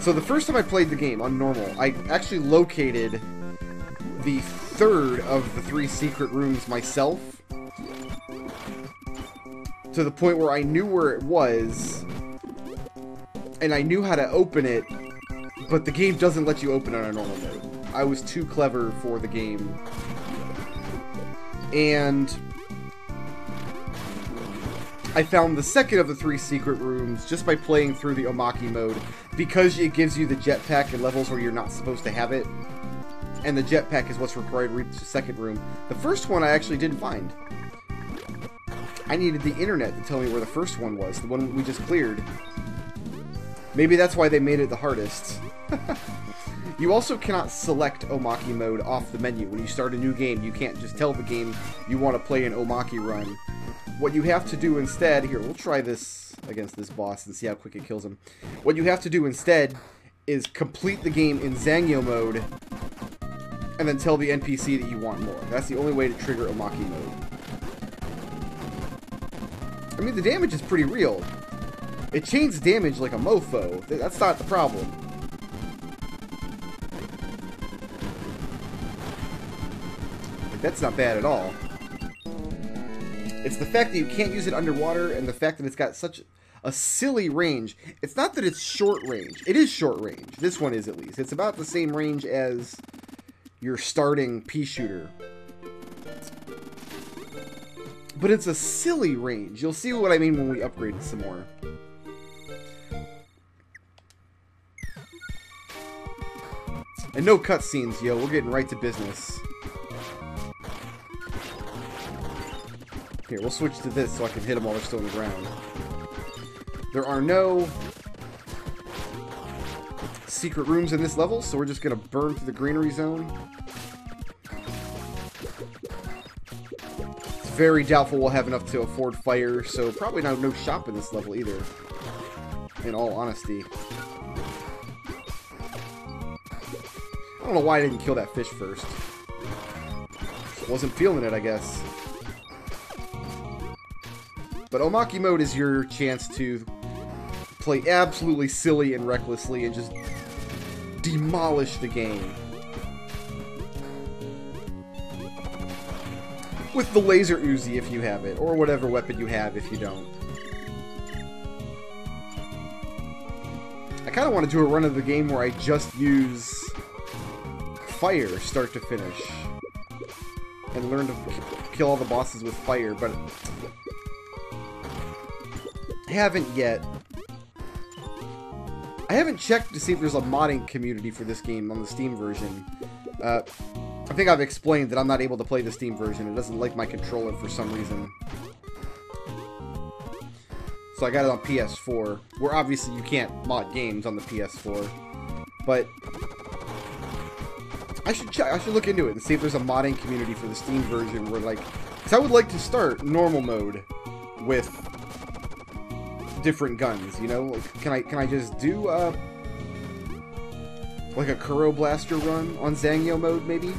So the first time I played the game on normal, I actually located the third of the 3 secret rooms myself. To the point where I knew where it was, and I knew how to open it, but the game doesn't let you open it on a normal mode. I was too clever for the game. And I found the second of the 3 secret rooms just by playing through the Omaki mode, because it gives you the jetpack in levels where you're not supposed to have it. And the jetpack is what's required to reach the second room. The first one I actually didn't find. I needed the internet to tell me where the first one was, the one we just cleared. Maybe that's why they made it the hardest. You also cannot select Omaki mode off the menu. When you start a new game, you can't just tell the game you want to play an Omaki run. What you have to do instead... Here, we'll try this against this boss and see how quick it kills him. What you have to do instead is complete the game in Zangyo mode and then tell the NPC that you want more. That's the only way to trigger Omaki mode. I mean, the damage is pretty real. It chains damage like a mofo. That's not the problem. That's not bad at all. It's the fact that you can't use it underwater, and the fact that it's got such a silly range. It's not that it's short range. It is short range. This one is, at least. It's about the same range as your starting pea shooter. But it's a silly range. You'll see what I mean when we upgrade it some more. And no cutscenes, yo. We're getting right to business. Here, we'll switch to this so I can hit them while they're still on the ground. There are no secret rooms in this level, so we're just going to burn through the greenery zone. It's very doubtful we'll have enough to afford fire, so probably no shop in this level either, in all honesty. I don't know why I didn't kill that fish first. Wasn't feeling it, I guess. But Omaki mode is your chance to play absolutely silly and recklessly and just demolish the game. With the laser Uzi if you have it, or whatever weapon you have if you don't. I kind of want to do a run of the game where I just use fire start to finish. And learn to kill all the bosses with fire, but I haven't yet. I haven't checked to see if there's a modding community for this game on the Steam version. I think I've explained that I'm not able to play the Steam version. It doesn't like my controller for some reason. So I got it on PS4, where obviously you can't mod games on the PS4. But I should look into it and see if there's a modding community for the Steam version where, like, because I would like to start normal mode with different guns, you know? Like, can I just do like a Kero blaster run on Zangyo mode, maybe? In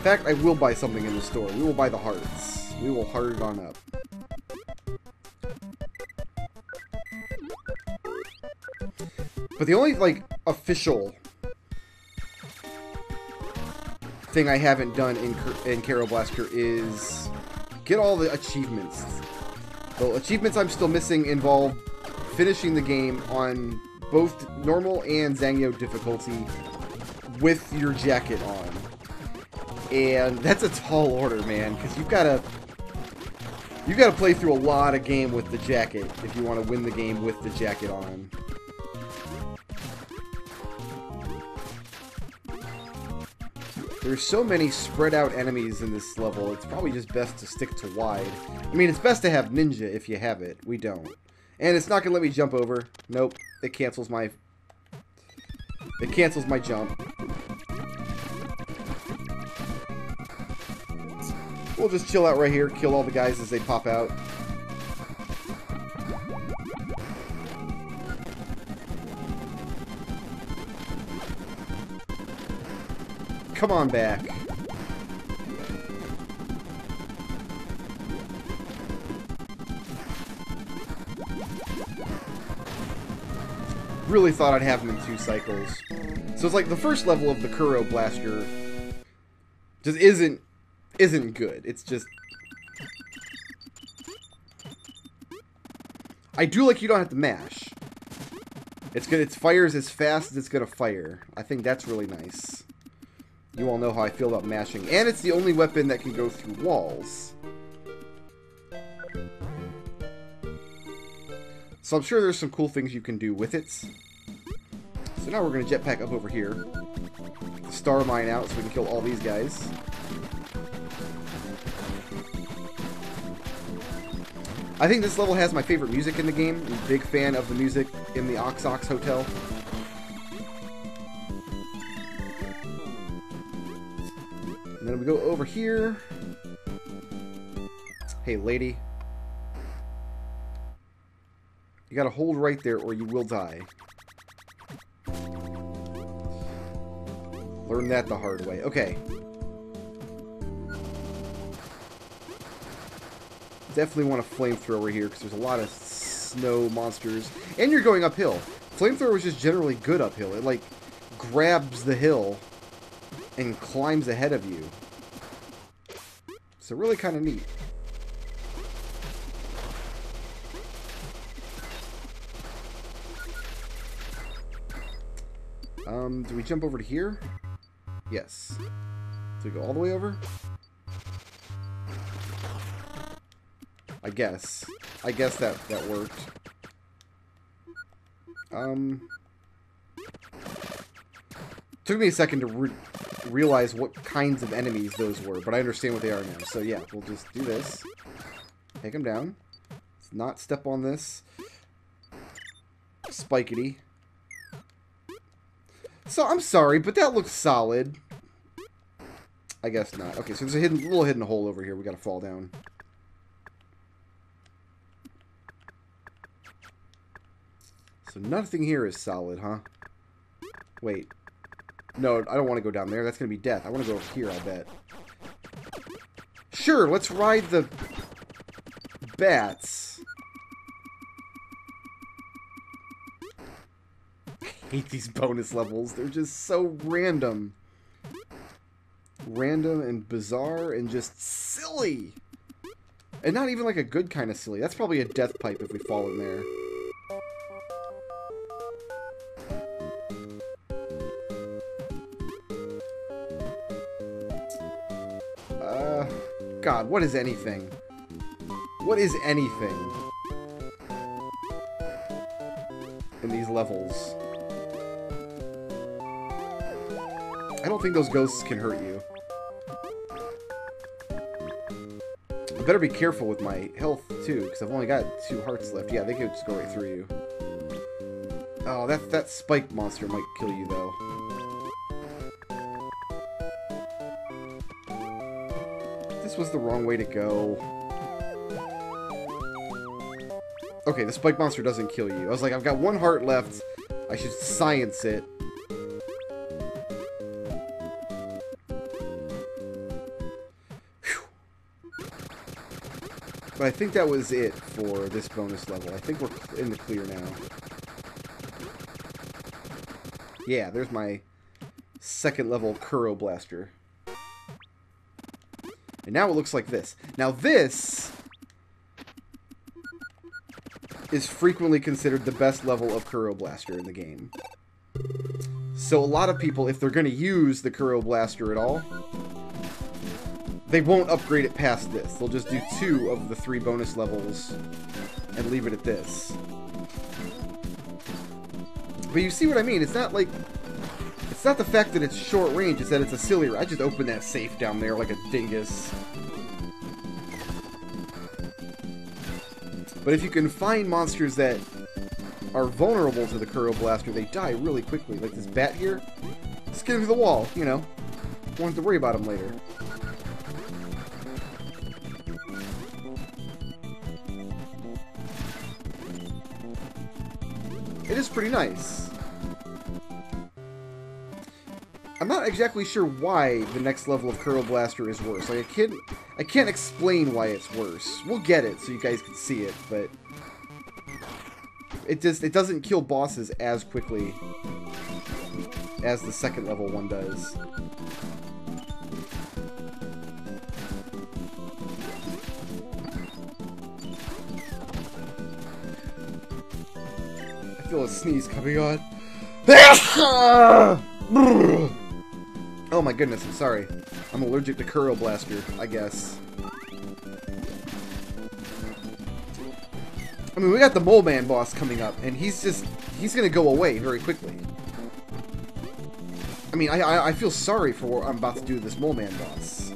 fact, I will buy something in the store. We will buy the hearts. We will heart it on up. But the only, like, official thing I haven't done in Kero Blaster is get all the achievements. The achievements I'm still missing involve finishing the game on both normal and Zangyo difficulty with your jacket on. And that's a tall order, man, because you've got to play through a lot of game with the jacket if you want to win the game with the jacket on. There's so many spread out enemies in this level, it's probably just best to stick to wide. I mean, it's best to have ninja if you have it. We don't. And it's not going to let me jump over. Nope. It cancels my jump. We'll just chill out right here, kill all the guys as they pop out. Come on back. really thought I'd have them in 2 cycles. So it's like the first level of the Kero Blaster just isn't good. It's just... I do like you don't have to mash. It's good. It fires as fast as it's gonna fire. I think that's really nice. You all know how I feel about mashing. And it's the only weapon that can go through walls. So I'm sure there's some cool things you can do with it. So now we're going to jetpack up over here. Get the star mine out so we can kill all these guys. I think this level has my favorite music in the game. I'm a big fan of the music in the Ox Hotel. And then we go over here. Hey, lady. You gotta hold right there or you will die. Learn that the hard way. Okay. Definitely want a flamethrower here because there's a lot of snow monsters. And you're going uphill. Flamethrower is just generally good uphill. It, like, grabs the hill and climbs ahead of you. So really kind of neat. Do we jump over to here? Yes. Do we go all the way over? I guess. I guess that worked. Took me a second to realize what kinds of enemies those were, but I understand what they are now. So yeah, we'll just do this. Take them down. Let's not step on this. Spikety. So, I'm sorry, but that looks solid. I guess not. Okay, so there's a little hidden hole over here we gotta fall down. So nothing here is solid, huh? Wait. No, I don't want to go down there. That's gonna be death. I want to go over here, I bet. Sure, let's ride the bats. I hate these bonus levels. They're just so random. Random and bizarre and just silly. And not even like a good kind of silly. That's probably a death pipe if we fall in there. God, what is anything? What is anything in these levels? I don't think those ghosts can hurt you. I better be careful with my health, too, because I've only got 2 hearts left. Yeah, they could just go right through you. Oh, that spike monster might kill you, though. This was the wrong way to go. Okay, the spike monster doesn't kill you. I was like, I've got 1 heart left. I should science it. But I think that was it for this bonus level. I think we're in the clear now. Yeah, there's my 2nd level Kero Blaster. And now it looks like this. Now this is frequently considered the best level of Kero Blaster in the game. So a lot of people, if they're going to use the Kero Blaster at all, they won't upgrade it past this. They'll just do 2 of the 3 bonus levels and leave it at this. But you see what I mean? It's not like... It's not the fact that it's short range, it's that it's a silly... I just opened that safe down there like a dingus. But if you can find monsters that are vulnerable to the Kero Blaster, they die really quickly. Like this bat here. Just get him through the wall, you know. Won't have to worry about him later. It is pretty nice. I'm not exactly sure why the next level of Kero Blaster is worse. Like I can't explain why it's worse. We'll get it so you guys can see it, but It doesn't kill bosses as quickly as the second level one does. I feel a sneeze coming on. Oh my goodness, I'm sorry. I'm allergic to Kero Blaster, I guess. I mean, we got the moleman boss coming up, and he's gonna go away very quickly. I mean, I feel sorry for what I'm about to do to this moleman boss.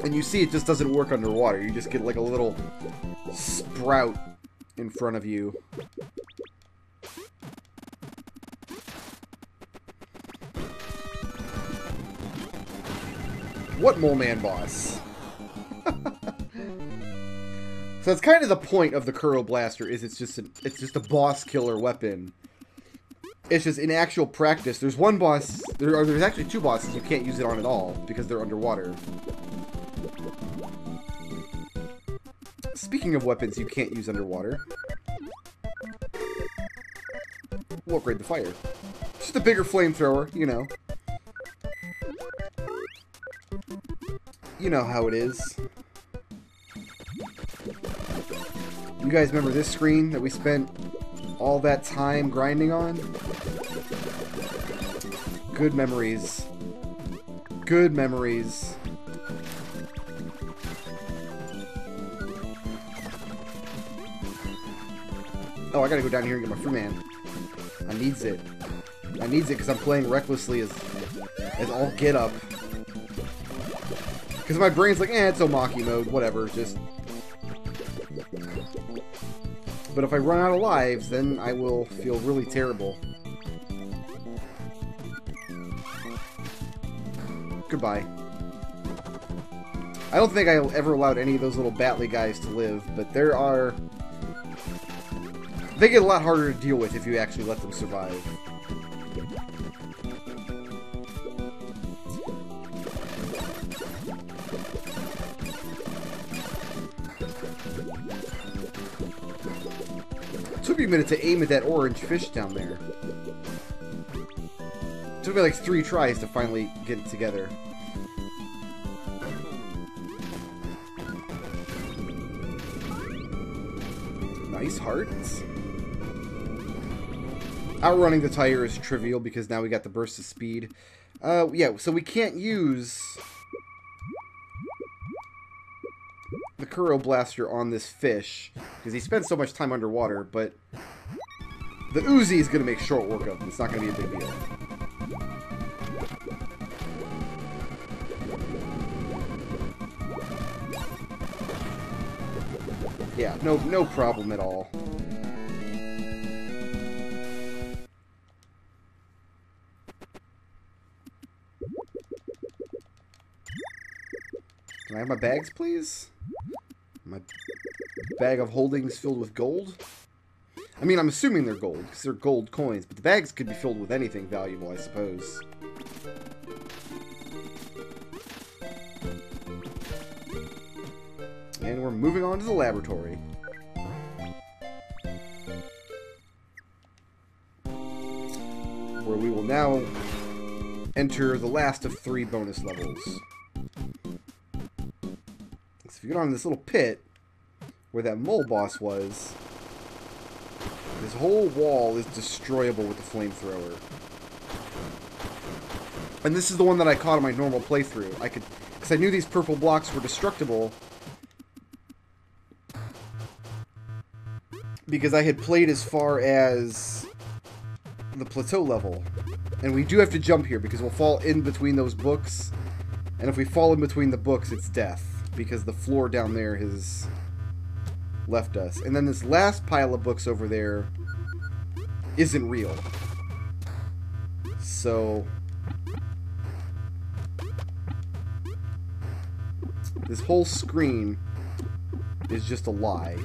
And you see it just doesn't work underwater. You just get like a little sprout in front of you. What moleman boss? So that's kind of the point of the Kero Blaster, is it's just a boss killer weapon. It's just in actual practice, there's one boss, there's actually two bosses you can't use it on at all because they're underwater. Speaking of weapons you can't use underwater, we'll upgrade the fire. Just a bigger flamethrower, you know. You know how it is. You guys remember this screen that we spent all that time grinding on? Good memories. Good memories. Oh, I gotta go down here and get my free man. I needs it. I needs it because I'm playing recklessly as all get up. Because my brain's like, it's Omaki mode, whatever, just... But if I run out of lives, then I will feel really terrible. Goodbye. I don't think I ever allowed any of those little Batley guys to live, but there are... They get a lot harder to deal with if you actually let them survive. It took me a minute to aim at that orange fish down there. It took me like 3 tries to finally get it together. Nice hearts. Outrunning the tire is trivial because now we got the burst of speed. Yeah, so we can't use the Kero Blaster on this fish because he spends so much time underwater, but the Uzi is going to make short work of him. It's not going to be a big deal. Yeah, no problem at all. Can I have my bags, please? My bag of holdings filled with gold? I mean, I'm assuming they're gold, because they're gold coins, but the bags could be filled with anything valuable, I suppose. And we're moving on to the laboratory. Where we will now enter the last of 3 bonus levels. If you get on this little pit where that mole boss was, this whole wall is destroyable with the flamethrower. And this is the one that I caught on my normal playthrough. Because I knew these purple blocks were destructible. Because I had played as far as the plateau level. And we do have to jump here because we'll fall in between those books. And if we fall in between the books, it's death. Because the floor down there has left us. And then this last pile of books over there isn't real. So this whole screen is just a lie.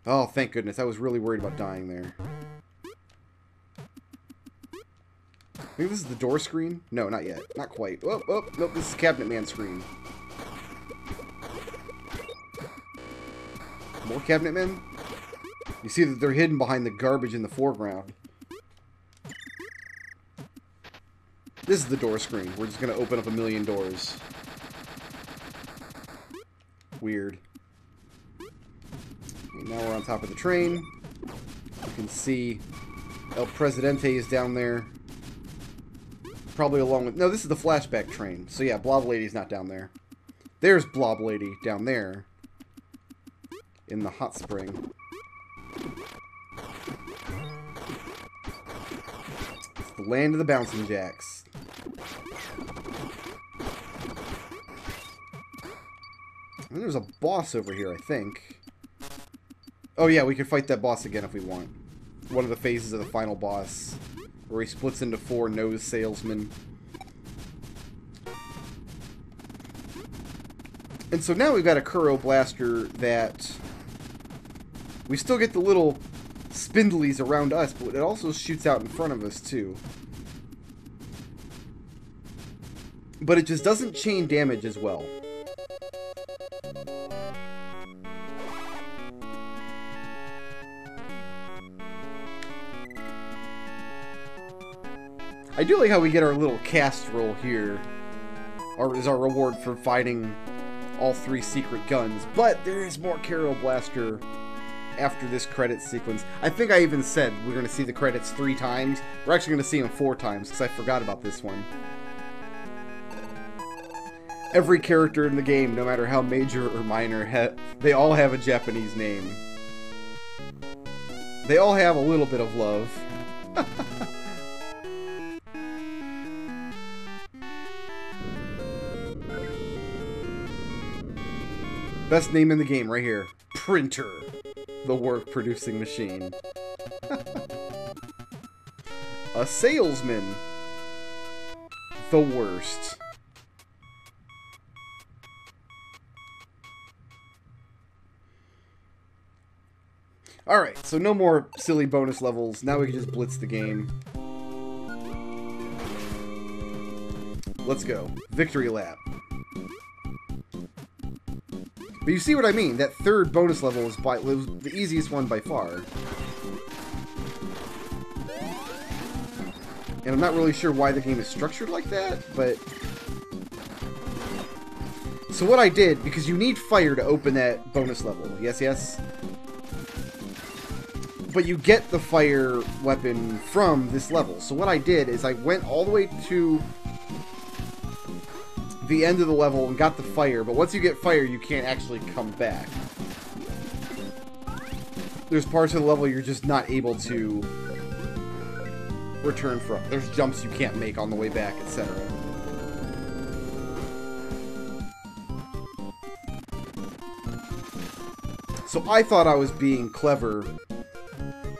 Oh, thank goodness. I was really worried about dying there. think this is the door screen? No, not yet. Not quite. Oh, oh, nope, this is Cabinet Man screen. More Cabinet Men? You see that they're hidden behind the garbage in the foreground. This is the door screen. We're just going to open up a million doors. Weird. Okay, now we're on top of the train. You can see El Presidente is down there. Probably along with... No, this is the flashback train. So yeah, Blob Lady's not down there. There's Blob Lady down there. In the hot spring. It's the land of the bouncing jacks. And there's a boss over here, I think. Oh yeah, we can fight that boss again if we want. One of the phases of the final boss. Where he splits into 4 nose salesmen. And so now we've got a Kero blaster that... We still get the little spindlies around us, but it also shoots out in front of us, too. But it just doesn't chain damage as well. I do like how we get our little cast roll here. Is our reward for fighting all 3 secret guns. But there is more Kero Blaster after this credit sequence. I think I even said we're going to see the credits 3 times. We're actually going to see them 4 times because I forgot about this one. Every character in the game, no matter how major or minor, they all have a Japanese name. They all have a little bit of love. Best name in the game right here. Printer. The work-producing machine. A salesman. The worst. Alright, so no more silly bonus levels. Now we can just blitz the game. Let's go. Victory lap. But you see what I mean? That 3rd bonus level was the easiest one by far. And I'm not really sure why the game is structured like that, but... So what I did, because you need fire to open that bonus level. Yes, yes? But you get the fire weapon from this level. So what I did is I went all the way to the end of the level and got the fire, but once you get fire, you can't actually come back. There's parts of the level you're just not able to return from. There's jumps you can't make on the way back, etc. So I thought I was being clever,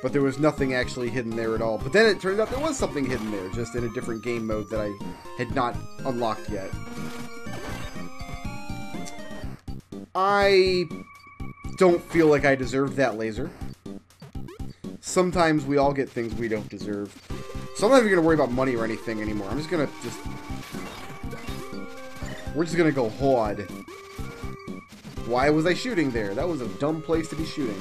but there was nothing actually hidden there at all. But then it turned out there was something hidden there, just in a different game mode that I had not unlocked yet. I don't feel like I deserved that laser. Sometimes we all get things we don't deserve. So I'm not even going to worry about money or anything anymore. I'm just going to We're just going to go hard. Why was I shooting there? That was a dumb place to be shooting.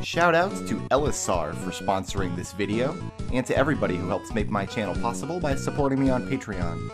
Shoutouts to Elisar for sponsoring this video, and to everybody who helps make my channel possible by supporting me on Patreon.